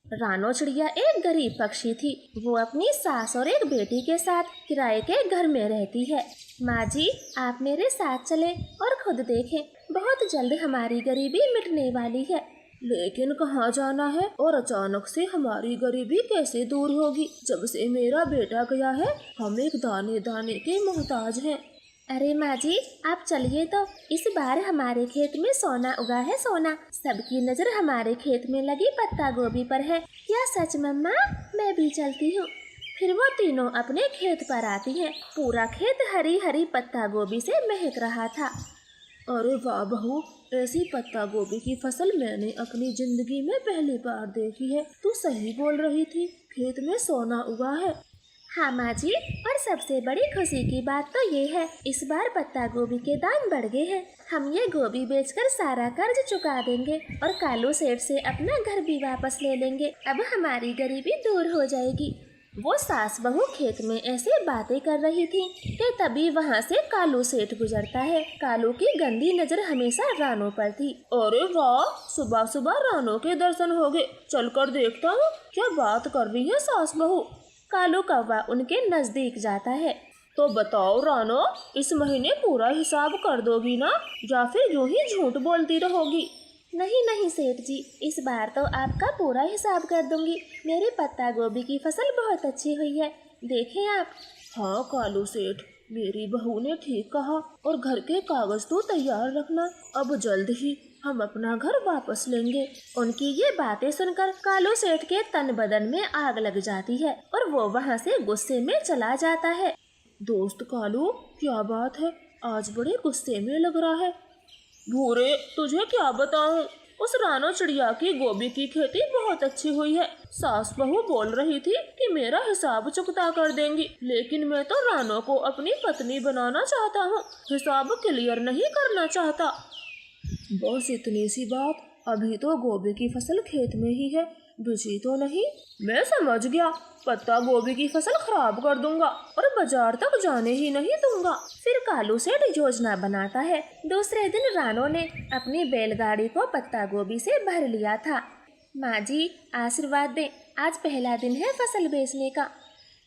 रानो चिड़िया एक गरीब पक्षी थी। वो अपनी सास और एक बेटी के साथ किराए के घर में रहती है। माँ जी, आप मेरे साथ चले और खुद देखें, बहुत जल्द हमारी गरीबी मिटने वाली है। लेकिन कहाँ जाना है और अचानक से हमारी गरीबी कैसे दूर होगी? जब से मेरा बेटा गया है हम एक दाने दाने के मोहताज हैं। अरे माँ जी, आप चलिए तो। इस बार हमारे खेत में सोना उगा है, सोना। सबकी नजर हमारे खेत में लगी पत्ता गोभी पर है। क्या सच मम्मा? मैं भी चलती हूँ। फिर वो तीनों अपने खेत पर आती हैं। पूरा खेत हरी हरी पत्ता गोभी से महक रहा था। अरे वाह बहू, ऐसी पत्ता गोभी की फसल मैंने अपनी जिंदगी में पहली बार देखी है। तू सही बोल रही थी, खेत में सोना उगा है। हाँ माँ जी, और सबसे बड़ी खुशी की बात तो ये है, इस बार पत्ता गोभी के दाम बढ़ गए हैं। हम ये गोभी बेचकर सारा कर्ज चुका देंगे और कालू सेठ से अपना घर भी वापस ले लेंगे। अब हमारी गरीबी दूर हो जाएगी। वो सास बहू खेत में ऐसे बातें कर रही थी कि तभी वहाँ से कालू सेठ गुजरता है। कालू की गंदी नजर हमेशा रानो पर थी। अरे वाह, सुबह सुबह रानो के दर्शन हो गए। चल कर देखता हूँ क्या बात कर रही है सास बहू। कालू कौवा उनके नजदीक जाता है। तो बताओ रानो, इस महीने पूरा हिसाब कर दोगी ना, या फिर यूं ही झूठ बोलती रहोगी? नहीं नहीं सेठ जी, इस बार तो आपका पूरा हिसाब कर दूंगी। मेरी पत्ता गोभी की फसल बहुत अच्छी हुई है, देखें आप। हाँ कालू सेठ, मेरी बहू ने ठीक कहा। और घर के कागज तो तैयार रखना, अब जल्द ही हम अपना घर वापस लेंगे। उनकी ये बातें सुनकर कालू सेठ के तन बदन में आग लग जाती है और वो वहाँ से गुस्से में चला जाता है। दोस्त कालू, क्या बात है, आज बड़े गुस्से में लग रहा है। भूरे, तुझे क्या बताऊं, उस रानो चिड़िया की गोभी की खेती बहुत अच्छी हुई है। सास बहू बोल रही थी कि मेरा हिसाब चुकता कर देंगी, लेकिन मैं तो रानो को अपनी पत्नी बनाना चाहता हूँ, हिसाब क्लियर नहीं करना चाहता। बस इतनी सी बात, अभी तो गोभी की फसल खेत में ही है, बिजी तो नहीं। मैं समझ गया, पत्ता गोभी की फसल खराब कर दूंगा और बाजार तक जाने ही नहीं दूंगा। फिर कालू सेठ योजना बनाता है। दूसरे दिन रानो ने अपनी बैलगाड़ी को पत्ता गोभी से भर लिया था। माँ जी, आशीर्वाद दें, आज पहला दिन है फसल बेचने का।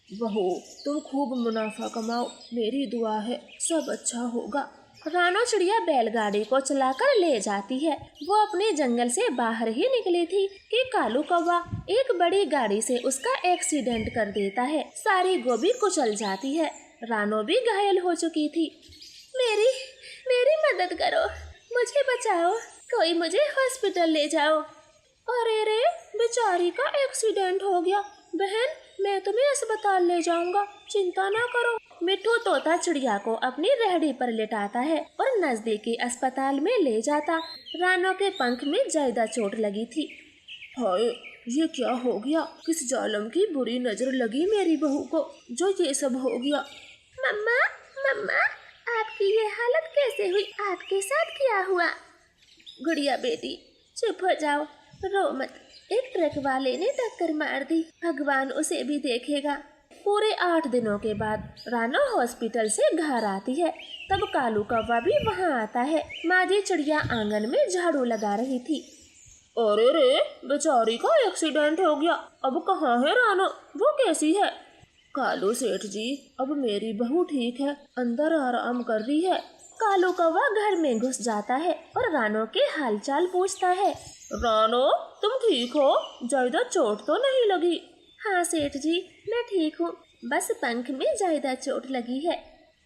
बहू, तुम खूब मुनाफा कमाओ, मेरी दुआ है सब अच्छा होगा। रानो चिड़िया बैलगाड़ी को चलाकर ले जाती है। वो अपने जंगल से बाहर ही निकली थी कि कालू कौवा एक बड़ी गाड़ी से उसका एक्सीडेंट कर देता है। सारी गोभी कुचल जाती है। रानो भी घायल हो चुकी थी। मेरी मदद करो, मुझे बचाओ, कोई मुझे हॉस्पिटल ले जाओ। अरे रे, बेचारी का एक्सीडेंट हो गया। बहन, मैं तुम्हें अस्पताल ले जाऊंगा, चिंता ना करो। मिट्ठू तोता चिड़िया को अपनी रेहड़ी पर लेटाता है और नजदीकी अस्पताल में ले जाता। रानो के पंख में ज्यादा चोट लगी थी। हाय, ये क्या हो गया? किस जालिम की बुरी नजर लगी मेरी बहू को जो ये सब हो गया? मम्मा, मम्मा, आपकी ये हालत कैसे हुई? आपके साथ क्या हुआ? गुड़िया बेटी, चुप हो जाओ, रो मत। एक ट्रक वाले ने टक्कर मार दी, भगवान उसे भी देखेगा। पूरे 8 दिनों के बाद रानो हॉस्पिटल से घर आती है। तब कालू कौवा भी वहाँ आता है। माँ जी चिड़िया आंगन में झाड़ू लगा रही थी। अरे रे, बेचारी का एक्सीडेंट हो गया, अब कहाँ है रानो? वो कैसी है? कालू सेठ जी, अब मेरी बहू ठीक है, अंदर आराम कर रही है। कालू कौवा घर में घुस जाता है और रानो के हालचाल पूछता है। रानो, तुम ठीक हो? ज्यादा चोट तो नहीं लगी? हाँ सेठ जी, मैं ठीक हूँ, बस पंख में ज्यादा चोट लगी है।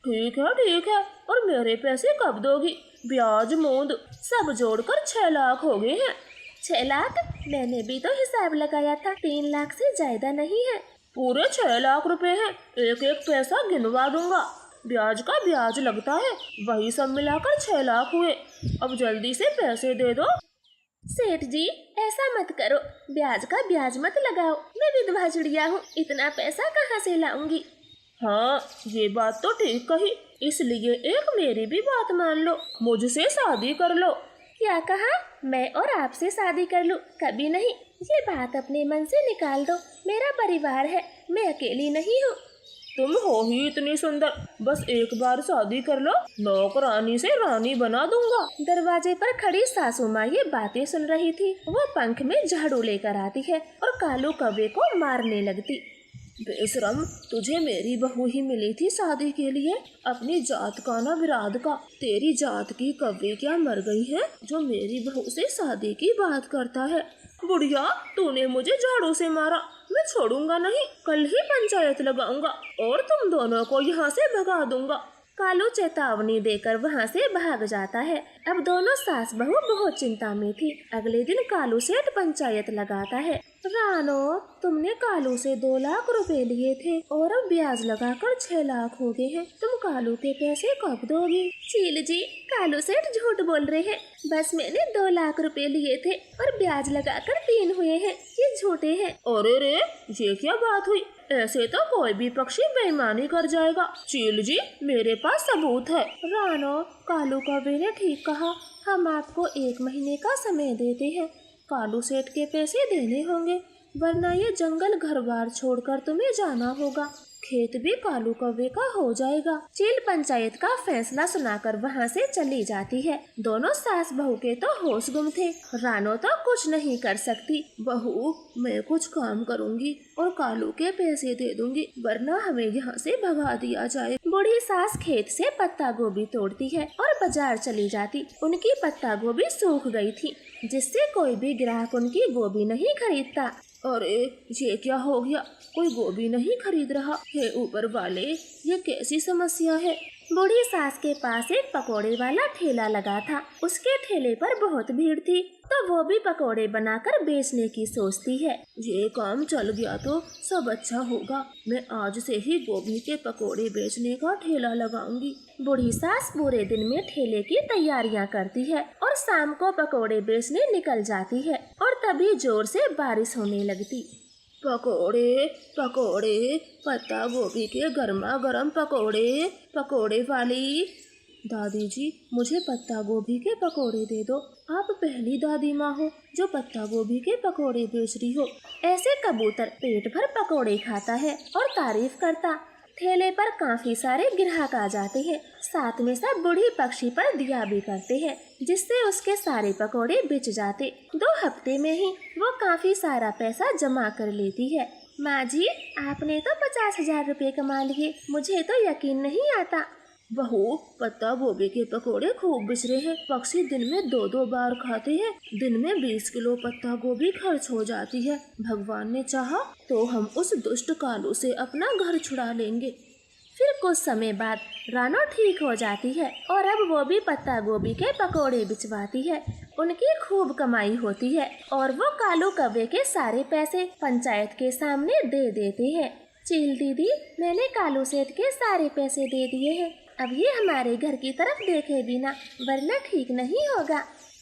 ठीक है, और मेरे पैसे कब दोगी? ब्याज मूंद सब जोड़कर 6 लाख हो गए हैं। 6 लाख? मैंने भी तो हिसाब लगाया था, 3 लाख से ज्यादा नहीं है। पूरे 6 लाख रुपए हैं, एक एक पैसा गिनवा दूंगा। ब्याज का ब्याज लगता है, वही सब मिलाकर 6 लाख हुए। अब जल्दी से पैसे दे दो। सेठ जी, ऐसा मत करो, ब्याज का ब्याज मत लगाओ। मैं विधवा चिड़िया हूँ, इतना पैसा कहाँ से लाऊंगी? हाँ, ये बात तो ठीक कही, इसलिए एक मेरी भी बात मान लो, मुझसे शादी कर लो। क्या कहा? मैं और आपसे शादी कर लूं? कभी नहीं। ये बात अपने मन से निकाल दो, मेरा परिवार है, मैं अकेली नहीं हूँ। तुम हो ही इतनी सुंदर, बस एक बार शादी कर लो, नौकरानी से रानी बना दूंगा। दरवाजे पर खड़ी सासू माँ ये बातें सुन रही थी। वो पंख में झाड़ू लेकर आती है और कालू कौवे को मारने लगती। बेशरम, तुझे मेरी बहू ही मिली थी शादी के लिए, अपनी जात का ना विराद का। तेरी जात की कौवे क्या मर गई है जो मेरी बहू से शादी की बात करता है। बुढ़िया, तूने मुझे झाड़ू से मारा, मैं छोड़ूंगा नहीं, कल ही पंचायत लगाऊंगा और तुम दोनों को यहाँ से भगा दूंगा। कालू चेतावनी देकर वहाँ से भाग जाता है। अब दोनों सास बहू बहुत चिंता में थी। अगले दिन कालू सेठ पंचायत लगाता है। रानो, तुमने कालू से 2 लाख रुपए लिए थे और अब ब्याज लगाकर 6 लाख हो गए हैं। तुम कालू के पैसे कब दोगे? चील जी, कालू सेठ झूठ बोल रहे हैं। बस मैंने 2 लाख रुपए लिए थे और ब्याज लगाकर 3 हुए हैं। ये झूठे हैं। अरे रे, ये क्या बात हुई? ऐसे तो कोई भी पक्षी बेईमानी कर जाएगा। चील जी, मेरे पास सबूत है। रानो, कालू कौवे ने ठीक कहा। हम आपको 1 महीने का समय देते हैं। कालू सेठ के पैसे देने होंगे, वरना ये जंगल घर बार छोड़कर तुम्हें जाना होगा। खेत भी कालू कौवे का हो जाएगा। चील पंचायत का फैसला सुनाकर वहाँ से चली जाती है। दोनों सास बहू के तो होश गुम थे। रानो तो कुछ नहीं कर सकती। बहू, मैं कुछ काम करूँगी और कालू के पैसे दे दूंगी, वरना हमें यहाँ से भगा दिया जाए। बूढ़ी सास खेत से पत्ता गोभी तोड़ती है और बाजार चली जाती। उनकी पत्ता गोभी सूख गई थी, जिससे कोई भी ग्राहक उनकी गोभी नहीं खरीदता। अरे, ये क्या हो गया? कोई गोभी नहीं खरीद रहा। हे ऊपर वाले, ये कैसी समस्या है? बूढ़ी सास के पास एक पकोड़े वाला ठेला लगा था। उसके ठेले पर बहुत भीड़ थी, तो वो भी पकोड़े बनाकर बेचने की सोचती है। ये काम चल गया तो सब अच्छा होगा। मैं आज से ही गोभी के पकोड़े बेचने का ठेला लगाऊंगी। बूढ़ी सास पूरे दिन में ठेले की तैयारियां करती है और शाम को पकोड़े बेचने निकल जाती है और तभी जोर से बारिश होने लगती। पकोड़े पकोड़े, पत्ता गोभी के गर्मा गर्म पकोड़े। पकोड़े वाली दादी जी, मुझे पत्ता गोभी के पकोड़े दे दो। आप पहली दादी माँ हो जो पत्ता गोभी के पकोड़े बेच रही हो। ऐसे कबूतर पेट भर पकोड़े खाता है और तारीफ करता। ठेले पर काफी सारे ग्राहक आ जाते हैं। साथ में सब बूढ़ी पक्षी पर दिया भी करते हैं, जिससे उसके सारे पकोड़े बिच जाते। 2 हफ्ते में ही वो काफी सारा पैसा जमा कर लेती है। माँ जी, आपने तो 50,000 रुपए कमा लिए। मुझे तो यकीन नहीं आता। बहू, पत्ता गोभी के पकोड़े खूब बिच रहे हैं। पक्षी दिन में 2-2 बार खाते हैं। दिन में 20 किलो पत्ता गोभी खर्च हो जाती है। भगवान ने चाहा तो हम उस दुष्ट कालू से अपना घर छुड़ा लेंगे। फिर कुछ समय बाद रानो ठीक हो जाती है और अब वो भी पत्ता गोभी के पकोड़े बिचवाती है। उनकी खूब कमाई होती है और वो कालू कौवे के सारे पैसे पंचायत के सामने दे देते हैं। चील दीदी, मैंने कालू सेठ के सारे पैसे दे दिए हैं। अब ये हमारे घर की तरफ देखे बिना, वरना ठीक नहीं होगा।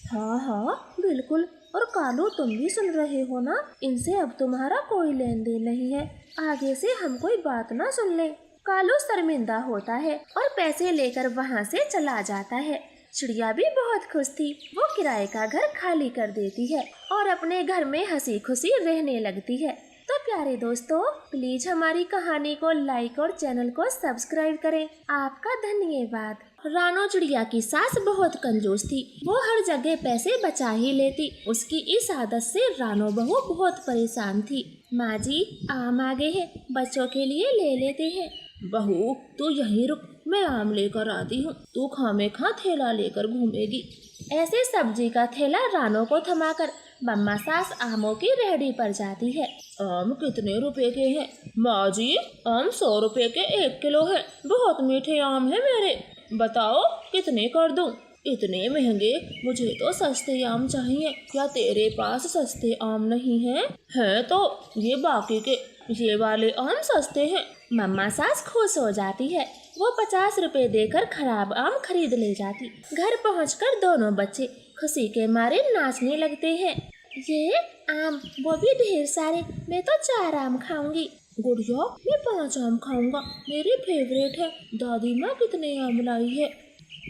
हाँ हाँ, बिल्कुल। और कालू, तुम भी सुन रहे हो ना? इनसे अब तुम्हारा कोई लेन देन नहीं है। आगे से हम कोई बात ना सुन ले। कालू शर्मिंदा होता है और पैसे लेकर वहाँ से चला जाता है। चिड़िया भी बहुत खुश थी। वो किराए का घर खाली कर देती है और अपने घर में हंसी खुशी रहने लगती है। तो प्यारे दोस्तों, प्लीज हमारी कहानी को लाइक और चैनल को सब्सक्राइब करें। आपका धन्यवाद। रानो चिड़िया की सास बहुत कंजूस थी। वो हर जगह पैसे बचा ही लेती। उसकी इस आदत से रानो बहू बहुत परेशान थी। माँ जी, आम आ गए हैं, बच्चों के लिए ले लेते हैं। बहू, तू यहीं रुक, मैं आम लेकर आती हूँ। तू खामेखा थैला लेकर घूमेगी। ऐसे सब्जी का थैला रानो को थमाकर मम्मा सास आमों की रेहड़ी पर जाती है। आम कितने रुपए के हैं? माँ जी, आम 100 रुपए के 1 किलो है। बहुत मीठे आम है मेरे। बताओ कितने कर दूं? इतने महंगे? मुझे तो सस्ते आम चाहिए। क्या तेरे पास सस्ते आम नहीं हैं? हैं तो ये बाकी के, ये वाले आम सस्ते हैं। मम्मा सास खुश हो जाती है। वो 50 रुपए देकर खराब आम खरीद ले जाती। घर पहुंचकर दोनों बच्चे खुशी के मारे नाचने लगते हैं। ये आम, वो भी ढेर सारे, मैं तो 4 आम खाऊंगी। गुड़िया, मैं 5 आम खाऊंगा, मेरे फेवरेट है। दादी माँ कितने आम लाई है?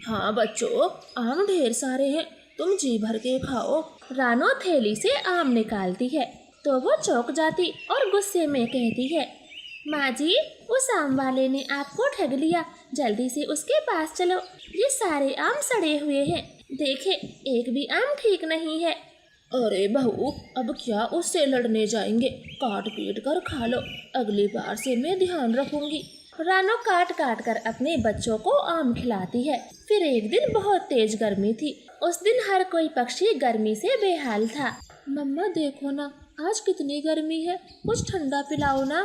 हाँ बच्चों, आम ढेर सारे हैं, तुम जी भर के खाओ। रानो थैली से आम निकालती है तो वो चौंक जाती और गुस्से में कहती है, माँ जी, उस आम वाले ने आपको ठग लिया, जल्दी से उसके पास चलो। ये सारे आम सड़े हुए हैं, देखे एक भी आम ठीक नहीं है। अरे बहू, अब क्या उससे लड़ने जाएंगे, काट पीट कर खा लो, अगली बार से मैं ध्यान रखूंगी। रानो काट काट कर अपने बच्चों को आम खिलाती है। फिर एक दिन बहुत तेज गर्मी थी। उस दिन हर कोई पक्षी गर्मी से बेहाल था। मम्मा देखो ना, आज कितनी गर्मी है, कुछ ठंडा पिलाओ ना।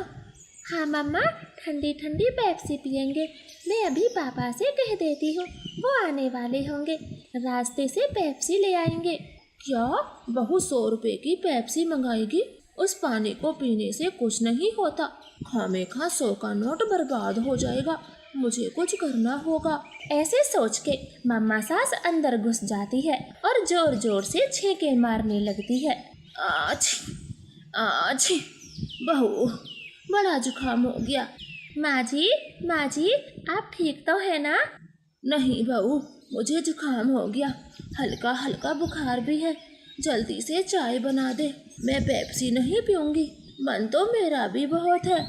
हाँ मम्मा, ठंडी ठंडी पेप्सी पियेंगे। मैं अभी पापा से कह देती हूँ, वो आने वाले होंगे, रास्ते से पेप्सी ले आएंगे। क्या बहू 100 रुपए की पेप्सी मंगाएगी? उस पानी को पीने से कुछ नहीं होता, खामेखा 100 का नोट बर्बाद हो जाएगा, मुझे कुछ करना होगा। ऐसे सोच के मम्मा सास अंदर घुस जाती है और जोर जोर से छींके मारने लगती है। आज आज बहू, बड़ा जुकाम हो गया। माँ जी, आप ठीक तो है ना? नहीं बहू, मुझे जुकाम हो गया, हल्का हल्का बुखार भी है, जल्दी से चाय बना दे, मैं पेप्सी नहीं पीऊंगी, मन तो मेरा भी बहुत है।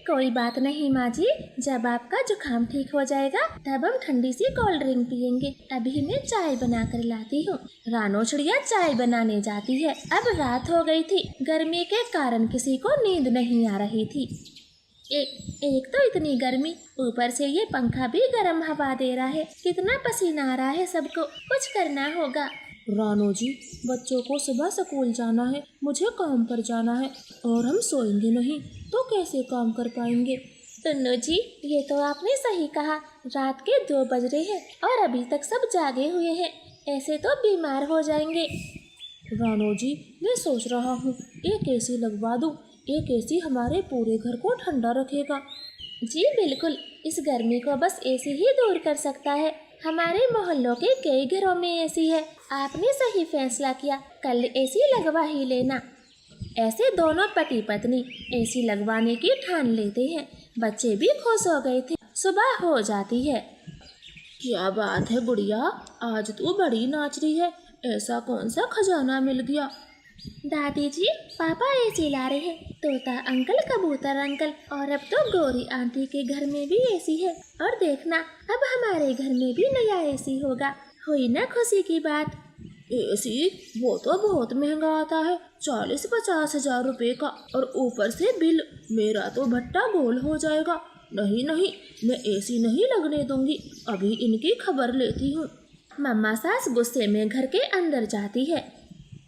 कोई बात नहीं माँ जी, जब आपका जुकाम ठीक हो जाएगा तब हम ठंडी सी कोल्ड ड्रिंक पियेंगे। अभी मैं चाय बना कर लाती हूँ। रानो चिड़िया चाय बनाने जाती है। अब रात हो गई थी, गर्मी के कारण किसी को नींद नहीं आ रही थी। एक तो इतनी गर्मी, ऊपर से ये पंखा भी गर्म हवा दे रहा है, कितना पसीना आ रहा है सबको, कुछ करना होगा। रानो जी, बच्चों को सुबह स्कूल जाना है, मुझे काम पर जाना है, और हम सोएंगे नहीं तो कैसे काम कर पाएंगे। टुन्नू जी, ये तो आपने सही कहा, रात के 2 बज रहे हैं और अभी तक सब जागे हुए हैं, ऐसे तो बीमार हो जाएंगे। रानो जी, मैं सोच रहा हूँ एक एसी लगवा दूँ, एक एसी हमारे पूरे घर को ठंडा रखेगा। जी बिल्कुल, इस गर्मी को बस एसी ही दूर कर सकता है। हमारे मोहल्लों के कई घरों में एसी है। आपने सही फैसला किया, कल एसी लगवा ही लेना। ऐसे दोनों पति पत्नी एसी लगवाने की ठान लेते हैं। बच्चे भी खुश हो गए थे। सुबह हो जाती है। क्या बात है गुड़िया, आज तू बड़ी नाच रही है, ऐसा कौन सा खजाना मिल गया? दादी जी, पापा एसी ला रहे हैं, तोता अंकल, कबूतर अंकल, और अब तो गौरी आंटी के घर में भी एसी है। और देखना, अब हमारे घर में भी नया एसी होगा। हुई ना खुशी की बात। एसी वो तो बहुत महंगा आता है, 40-50 हजार रुपए का, और ऊपर से बिल, मेरा तो भट्टा गोल हो जाएगा। नहीं नहीं, मैं एसी नहीं लगने दूंगी, अभी इनकी खबर लेती हूँ। मम्मा सास गुस्से में घर के अंदर जाती है।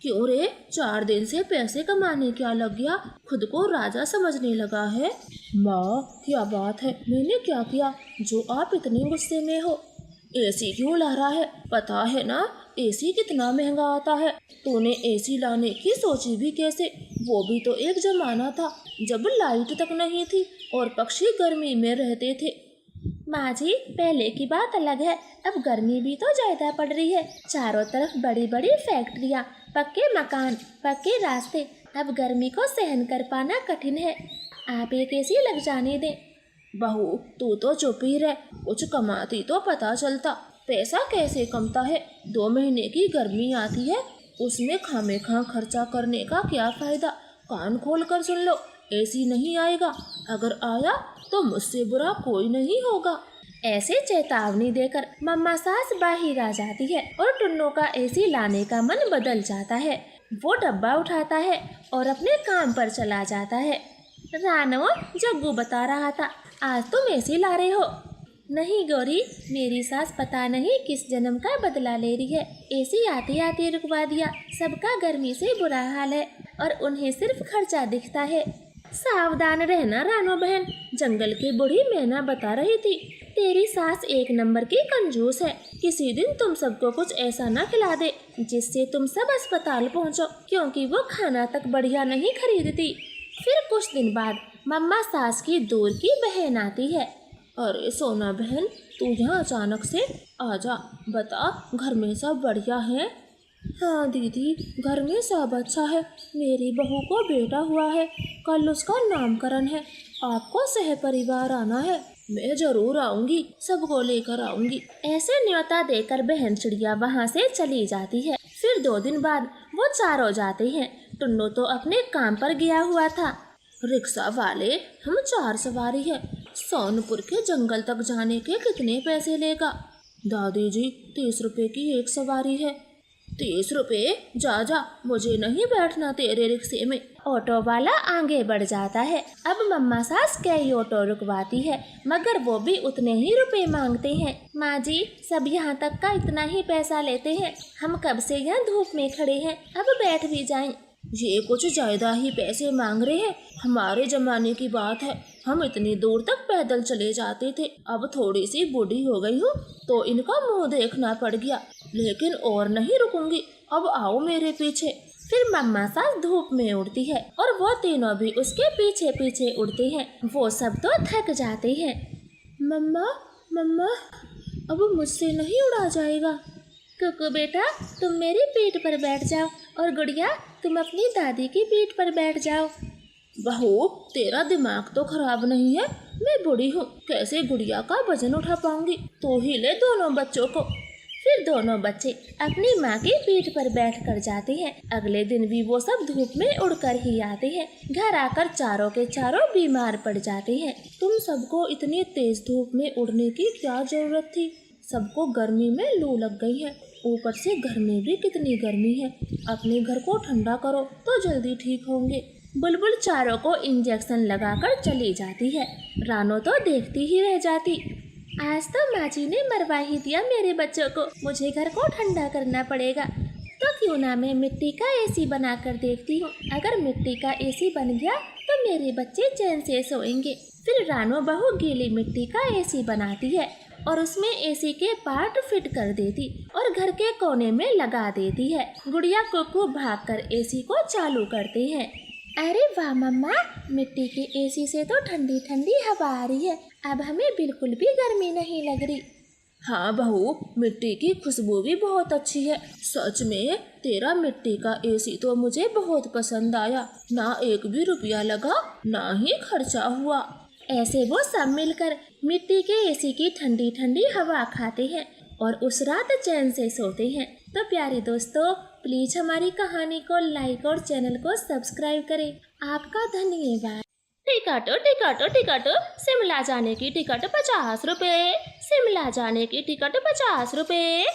क्यों रे, 4 दिन से पैसे कमाने क्या लग गया, खुद को राजा समझने लगा है? माँ, क्या बात है, मैंने क्या किया जो आप इतने गुस्से में हो? एसी क्यों ला रहा है, पता है ना एसी कितना महंगा आता है। तूने एसी लाने की सोची भी कैसे? वो भी तो एक जमाना था जब लाइट तक नहीं थी और पक्षी गर्मी में रहते थे। माँ जी, पहले की बात अलग है, अब गर्मी भी तो ज्यादा पड़ रही है। चारों तरफ बड़ी बड़ी फैक्ट्रियाँ, पक्के मकान, पक्के रास्ते, अब गर्मी को सहन कर पाना कठिन है। आप एक एसी लग जाने दें। बहू, तू तो चुप ही रह, कुछ कमाती तो पता चलता। पैसा कैसे कमता है, 2 महीने की गर्मी आती है, उसमें खामेखा खर्चा करने का क्या फायदा? कान खोल कर सुन लो, एसी नहीं आएगा, अगर आया तो मुझसे बुरा कोई नहीं होगा। ऐसे चेतावनी देकर मम्मा सास बाहर आ जाती है और टुन्नू का एसी लाने का मन बदल जाता है। वो डब्बा उठाता है और अपने काम पर चला जाता है। रानो, जग्गू बता रहा था, आज तुम एसी ला रहे हो। नहीं गौरी, मेरी सास पता नहीं किस जन्म का बदला ले रही है, एसी आते आते रुकवा दिया। सबका गर्मी से बुरा हाल है और उन्हें सिर्फ खर्चा दिखता है। सावधान रहना रानो बहन, जंगल की बूढ़ी मैना बता रही थी, तेरी सास एक नंबर की कंजूस है। किसी दिन तुम सबको कुछ ऐसा न खिला दे जिससे तुम सब अस्पताल पहुंचो, क्योंकि वो खाना तक बढ़िया नहीं खरीदती। फिर कुछ दिन बाद मम्मा सास की दूर की बहन आती है। अरे सोना बहन, तू यहाँ अचानक से आजा, बता घर में सब बढ़िया है? हाँ दीदी, घर में सब अच्छा है, मेरी बहू को बेटा हुआ है, कल उसका नामकरण है, आपको सह परिवार आना है। मैं जरूर आऊंगी, सबको लेकर आऊंगी। ऐसे न्योता देकर बहन चिड़िया वहाँ से चली जाती है। फिर 2 दिन बाद वो चारों जाते हैं। टुन्नू तो अपने काम पर गया हुआ था। रिक्शा वाले, हम 4 सवारी है, सोनपुर के जंगल तक जाने के कितने पैसे लेगा? दादी जी 30 रुपए की एक सवारी है। 30 रुपए? जा जा, मुझे नहीं बैठना तेरे रिक्शे में। ऑटो वाला आगे बढ़ जाता है। अब मम्मा सास कई ऑटो रुकवाती है, मगर वो भी उतने ही रुपए मांगते हैं। माँ जी, सब यहाँ तक का इतना ही पैसा लेते हैं। हम कब से यहाँ धूप में खड़े हैं, अब बैठ भी जाएं। ये कुछ ज्यादा ही पैसे मांग रहे हैं। हमारे जमाने की बात है, हम इतनी दूर तक पैदल चले जाते थे। अब थोड़ी सी बूढ़ी हो गई हूँ तो इनका मुंह देखना पड़ गया, लेकिन और नहीं रुकूंगी। अब आओ मेरे पीछे। फिर मम्मा सास धूप में उड़ती है और वो तीनों भी उसके पीछे पीछे उड़ते हैं। वो सब तो थक जाते हैं। मम्मा मम्मा, अब मुझसे नहीं उड़ा जाएगा। कुकू बेटा, तुम मेरी पीठ पर बैठ जाओ, और गुड़िया तुम अपनी दादी की पीठ पर बैठ जाओ। बहू, तेरा दिमाग तो खराब नहीं है? मैं बूढ़ी हूँ, कैसे गुड़िया का वजन उठा पाऊंगी? तो ही ले दोनों बच्चों को। फिर दोनों बच्चे अपनी माँ की पीठ पर बैठ कर जाते हैं। अगले दिन भी वो सब धूप में उड़कर ही आते हैं। घर आकर चारों के चारों बीमार पड़ जाते हैं। तुम सबको इतनी तेज धूप में उड़ने की क्या जरूरत थी? सबको गर्मी में लू लग गई है, ऊपर से घर में भी कितनी गर्मी है। अपने घर को ठंडा करो तो जल्दी ठीक होंगे। बुलबुल चारों को इंजेक्शन लगाकर चली जाती है। रानो तो देखती ही रह जाती। आज तो माँ जी ने मरवा ही दिया मेरे बच्चों को। मुझे घर को ठंडा करना पड़ेगा। तो क्यों ना मैं मिट्टी का एसी बना कर देखती हूँ। अगर मिट्टी का एसी बन गया तो मेरे बच्चे चैन से सोएंगे। फिर रानो बहू गीली मिट्टी का एसी बनाती है और उसमें एसी के पार्ट फिट कर देती और घर के कोने में लगा देती है। गुड़िया कुकू भागकर एसी को चालू करते हैं। अरे वाह मम्मा, मिट्टी के एसी से तो ठंडी ठंडी हवा आ रही है। अब हमें बिल्कुल भी गर्मी नहीं लग रही। हाँ बहू, मिट्टी की खुशबू भी बहुत अच्छी है। सच में तेरा मिट्टी का एसी तो मुझे बहुत पसंद आया। ना एक भी रुपया लगा, ना ही खर्चा हुआ। ऐसे वो सब मिलकर मिट्टी के एसी की ठंडी ठंडी हवा खाते हैं और उस रात चैन से सोते हैं। तो प्यारे दोस्तों, प्लीज हमारी कहानी को लाइक और चैनल को सब्सक्राइब करें। आपका धन्यवाद। टिकट टिकट टिकट, शिमला जाने की टिकट 50 रुपए। शिमला जाने की टिकट 50 रुपए।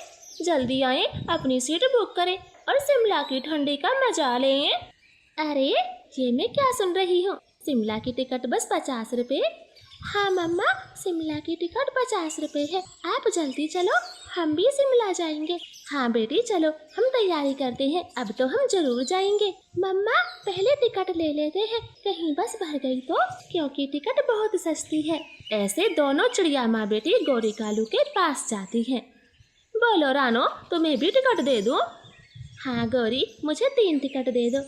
जल्दी आए, अपनी सीट बुक करें और शिमला की ठंडी का मजा लें। अरे ये मैं क्या सुन रही हूँ? शिमला की टिकट बस 50 रुपए? हाँ मम्मा, शिमला की टिकट 50 रुपए है। आप जल्दी चलो, हम भी शिमला जाएंगे। हाँ बेटी चलो, हम तैयारी करते हैं। अब तो हम जरूर जाएंगे। मम्मा पहले टिकट ले लेते हैं, कहीं बस भर गई तो, क्योंकि टिकट बहुत सस्ती है। ऐसे दोनों चिड़िया माँ बेटी गौरी कालू के पास जाती हैं। बोलो रानो, तुम्हें भी टिकट दे दूं? हाँ गौरी, मुझे 3 टिकट दे दो।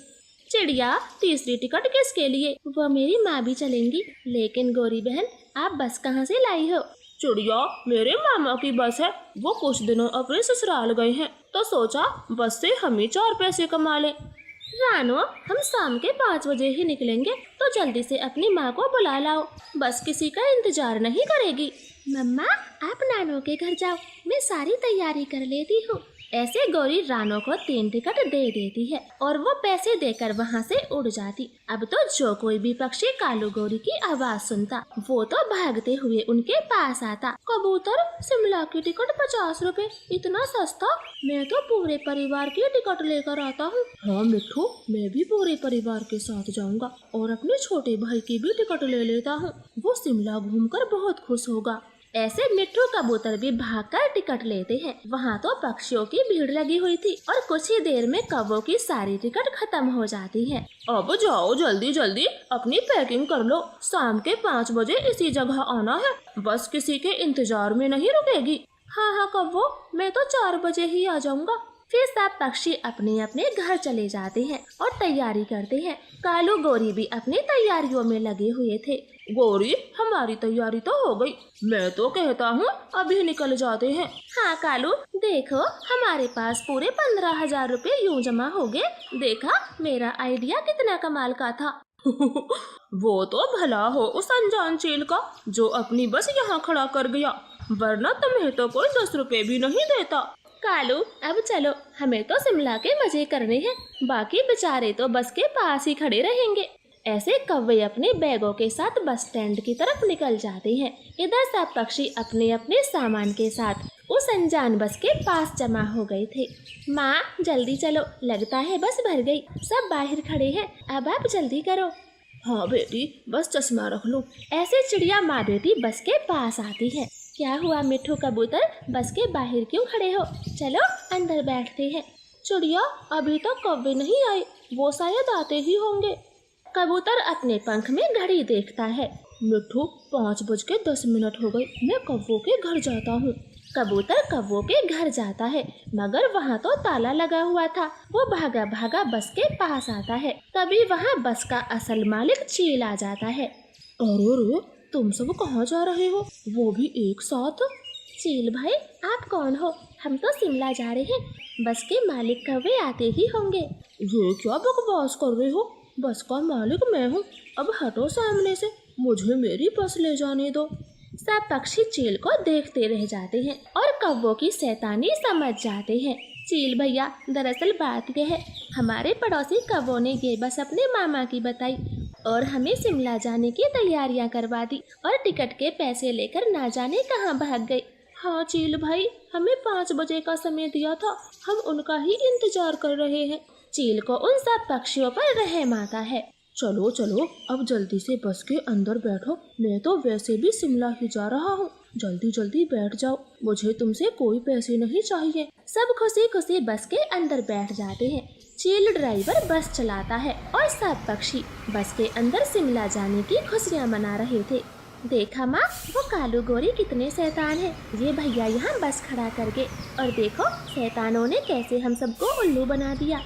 चिड़िया, तीसरी टिकट किसके लिए? वो मेरी माँ भी चलेंगी। लेकिन गौरी बहन, आप बस कहाँ से लाई हो? चिड़िया, मेरे मामा की बस है, वो कुछ दिनों अपने ससुराल गए हैं, तो सोचा बस से हम ही 4 पैसे कमा लें। रानो, हम शाम के 5 बजे ही निकलेंगे, तो जल्दी से अपनी माँ को बुला लाओ। बस किसी का इंतजार नहीं करेगी। मम्मा आप नानो के घर जाओ, मैं सारी तैयारी कर लेती हूँ। ऐसे गौरी रानो को 3 टिकट दे देती है और वो पैसे देकर वहाँ से उड़ जाती। अब तो जो कोई भी पक्षी कालू गौरी की आवाज सुनता, वो तो भागते हुए उनके पास आता। कबूतर, शिमला की टिकट 50 रुपए, इतना सस्ता? मैं तो पूरे परिवार की टिकट लेकर आता हूँ। हाँ मिट्ठू, मैं भी पूरे परिवार के साथ जाऊँगा और अपने छोटे भाई की भी टिकट ले लेता हूँ। वो शिमला घूमकर बहुत खुश होगा। ऐसे मिट्ठू कबूतर भी भागकर टिकट लेते हैं। वहाँ तो पक्षियों की भीड़ लगी हुई थी और कुछ ही देर में कौवों की सारी टिकट खत्म हो जाती है। अब जाओ, जल्दी जल्दी अपनी पैकिंग कर लो। शाम के 5 बजे इसी जगह आना है, बस किसी के इंतजार में नहीं रुकेगी। हाँ हाँ कौवो, मैं तो 4 बजे ही आ जाऊँगा। फिर सब पक्षी अपने अपने घर चले जाते हैं और तैयारी करते हैं। कालू गौरी भी अपनी तैयारियों में लगे हुए थे। गौरी, हमारी तैयारी तो हो गई, मैं तो कहता हूँ अभी निकल जाते हैं। हाँ कालू, देखो हमारे पास पूरे 15,000 रुपए यूं जमा हो गए। देखा, मेरा आइडिया कितना कमाल का था। वो तो भला हो उस अनजान चील का, जो अपनी बस यहाँ खड़ा कर गया, वरना तुम्हें तो कोई 10 रुपए भी नहीं देता। कालू अब चलो, हमें तो शिमला के मजे करने हैं, बाकी बेचारे तो बस के पास ही खड़े रहेंगे। ऐसे कौवे अपने बैगों के साथ बस स्टैंड की तरफ निकल जाते हैं। इधर सब पक्षी अपने अपने सामान के साथ उस अनजान बस के पास जमा हो गए थे। माँ जल्दी चलो, लगता है बस भर गई। सब बाहर खड़े हैं, अब आप जल्दी करो। हाँ बेटी, बस चश्मा रख लो। ऐसे चिड़िया माँ बेटी बस के पास आती है। क्या हुआ मिट्ठू कबूतर, बस के बाहर क्यों खड़े हो? चलो अंदर बैठते हैं। चिड़िया, अभी तक कौवे नहीं आए, वो शायद आते ही होंगे। कबूतर अपने पंख में घड़ी देखता है। मिट्ठू, 5:10 हो गए, मैं कौवों के घर जाता हूँ। कबूतर कौवों के घर जाता है, मगर वहाँ तो ताला लगा हुआ था। वो भागा भागा बस के पास आता है। तभी वहाँ बस का असल मालिक चील आ जाता है। अरे रे, तुम सब कहाँ जा रहे हो, वो भी एक साथ? चील भाई, आप कौन हो? हम तो शिमला जा रहे हैं, बस के मालिक कौवे आते ही होंगे। ये क्या बकवास कर रहे हो, बस का मालिक मैं हूँ। अब हटो सामने से, मुझे मेरी बस ले जाने दो। सब पक्षी चील को देखते रह जाते हैं और कौवों की शैतानी समझ जाते हैं। चील भैया, दरअसल बात यह है, हमारे पड़ोसी कौवों ने ये बस अपने मामा की बताई और हमें शिमला जाने की तैयारियां करवा दी और टिकट के पैसे लेकर ना जाने कहाँ भाग गए। हाँ चील भाई, हमें 5 बजे का समय दिया था, हम उनका ही इंतजार कर रहे हैं। चील को उन सब पक्षियों पर रहम आता है। चलो चलो, अब जल्दी से बस के अंदर बैठो, मैं तो वैसे भी शिमला ही जा रहा हूँ। जल्दी जल्दी बैठ जाओ, मुझे तुमसे कोई पैसे नहीं चाहिए। सब खुशी खुशी बस के अंदर बैठ जाते हैं। चील ड्राइवर बस चलाता है और सब पक्षी बस के अंदर शिमला जाने की खुशियाँ मना रहे थे। देखा माँ, वो कालू गोरी कितने शैतान है। ये भैया यहाँ बस खड़ा कर गए और देखो शैतानों ने कैसे हम सबको उल्लू बना दिया।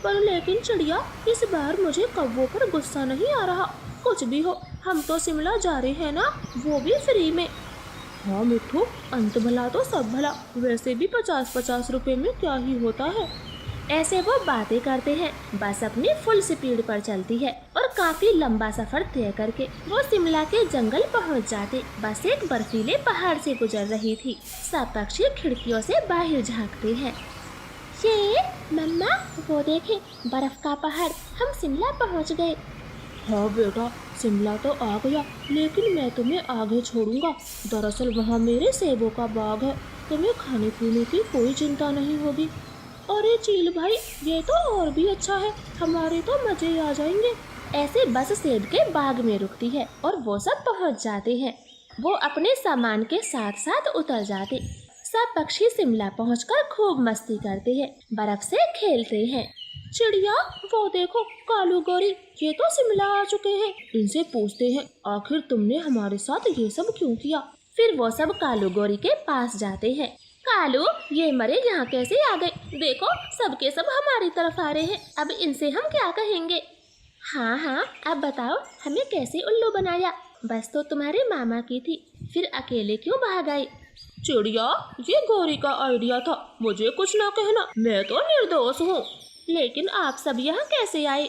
पर लेकिन चिड़िया, इस बार मुझे कौवों पर गुस्सा नहीं आ रहा। कुछ भी हो, हम तो शिमला जा रहे हैं ना, वो भी फ्री में। हाँ मिट्ठू, अंत भला तो सब भला, वैसे भी 50-50 रुपए में क्या ही होता है। ऐसे वो बातें करते हैं। बस अपनी फुल स्पीड पर चलती है और काफी लंबा सफर तय करके वो शिमला के जंगल पहुंच जाते। बस एक बर्फीले पहाड़ से गुजर रही थी। सब पक्षी खिड़कियों से बाहर झांकते हैं। ये मम्मा, वो देखे बर्फ का पहाड़, हम शिमला पहुंच गए। हाँ बेटा, शिमला तो आ गया, लेकिन मैं तुम्हें आगे छोड़ूंगा। दरअसल वहाँ मेरे सेबों का बाग है, तुम्हें खाने पीने की कोई चिंता नहीं होगी। अरे चील भाई, ये तो और भी अच्छा है, हमारे तो मजे ही आ जाएंगे। ऐसे बस सेब के बाग में रुकती है और वो सब पहुंच जाते हैं। वो अपने सामान के साथ साथ उतर जाते। सब पक्षी शिमला पहुंचकर खूब मस्ती करते हैं, बर्फ से खेलते हैं। चिड़िया, वो देखो कालू गोरी, ये तो शिमला आ चुके हैं। इनसे पूछते हैं, आखिर तुमने हमारे साथ ये सब क्यों किया? फिर वो सब कालू गोरी के पास जाते हैं। कालू, ये मरे यहाँ कैसे आ गए? देखो सबके सब हमारी तरफ आ रहे हैं, अब इनसे हम क्या कहेंगे? हाँ हाँ, अब बताओ हमें कैसे उल्लू बनाया? बस तो तुम्हारे मामा की थी, फिर अकेले क्यों भाग आए? चिड़िया, ये गोरी का आइडिया था, मुझे कुछ ना कहना, मैं तो निर्दोष हूँ। लेकिन आप सब यहाँ कैसे आए?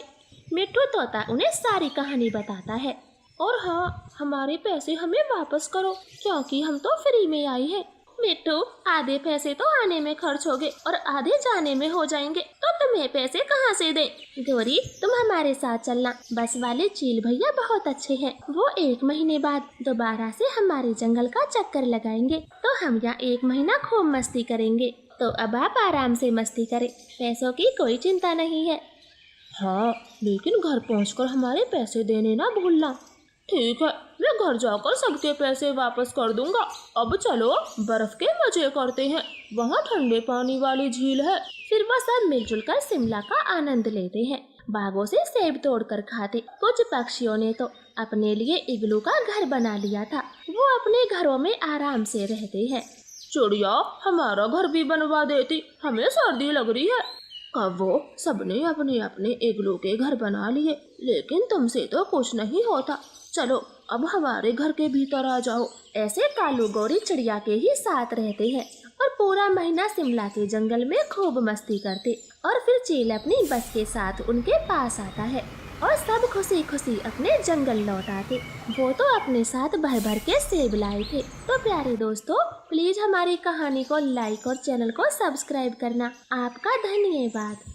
मिट्ठू तोता उन्हें सारी कहानी बताता है। और हाँ, हमारे पैसे हमें वापस करो, क्योंकि हम तो फ्री में आए हैं। मिट्ठू, आधे पैसे तो आने में खर्च हो गए और आधे जाने में हो जाएंगे, तो तुम्हें पैसे कहाँ से दें? गोरी, तुम हमारे साथ चलना, बस वाले चील भैया बहुत अच्छे हैं। वो 1 महीने बाद दोबारा से हमारे जंगल का चक्कर लगाएंगे, तो हम यहाँ 1 महीना खूब मस्ती करेंगे। तो अब आप आराम से मस्ती करें, पैसों की कोई चिंता नहीं है। हाँ, लेकिन घर पहुँचकर हमारे पैसे देने ना भूलना। ठीक है, मैं घर जाकर सबके पैसे वापस कर दूंगा। अब चलो बर्फ के मजे करते हैं, वहाँ ठंडे पानी वाली झील है। फिर वह सब मिलजुल कर शिमला का आनंद लेते हैं, बागों से सेब तोड़कर खाते। कुछ पक्षियों ने तो अपने लिए इग्लू का घर बना लिया था, वो अपने घरों में आराम से रहते हैं। चिड़िया, हमारा घर भी बनवा देती, हमें सर्दी लग रही है। कौवों, सबने अपने अपने इग्लू के घर बना लिए, लेकिन तुमसे तो कुछ नहीं होता। चलो अब हमारे घर के भीतर आ जाओ। ऐसे कालू गोरी चिड़िया के ही साथ रहते हैं और पूरा महीना शिमला के जंगल में खूब मस्ती करते। और फिर चील अपनी बस के साथ उनके पास आता है और सब खुशी खुशी अपने जंगल लौट आते। वो तो अपने साथ भर भर के सेब लाए थे। तो प्यारे दोस्तों, प्लीज हमारी कहानी को लाइक और चैनल को सब्सक्राइब करना। आपका धन्यवाद।